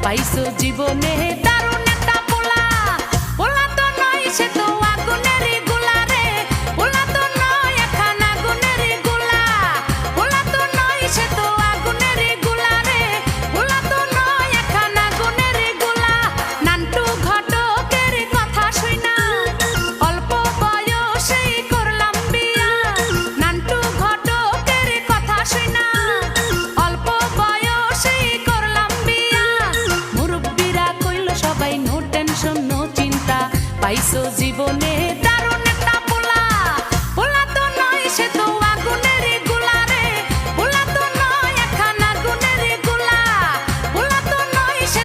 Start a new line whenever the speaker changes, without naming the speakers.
পাইছো জীবনে দারুণ একটা পোলা। পোলা তো নয় সে তো আগুনেরই গোলা রে, পোলা তো নয় এখন আগুনেরই গোলা। পোলা তো নয় সে তো আগুনেরই গোলা রে, পোলা তো নয় এখন আগুনেরই গোলা। নান্টু ঘটকের কথা শুইনা অল্প বয়সেই করলাম বিয়া। নান্টু ঘটকের কথা শুইনা অল্প বয়সেই করলাম বিয়া। মুরব্বিরা কইল সবাই নো টেনশন নো চিন্তা, পাইছো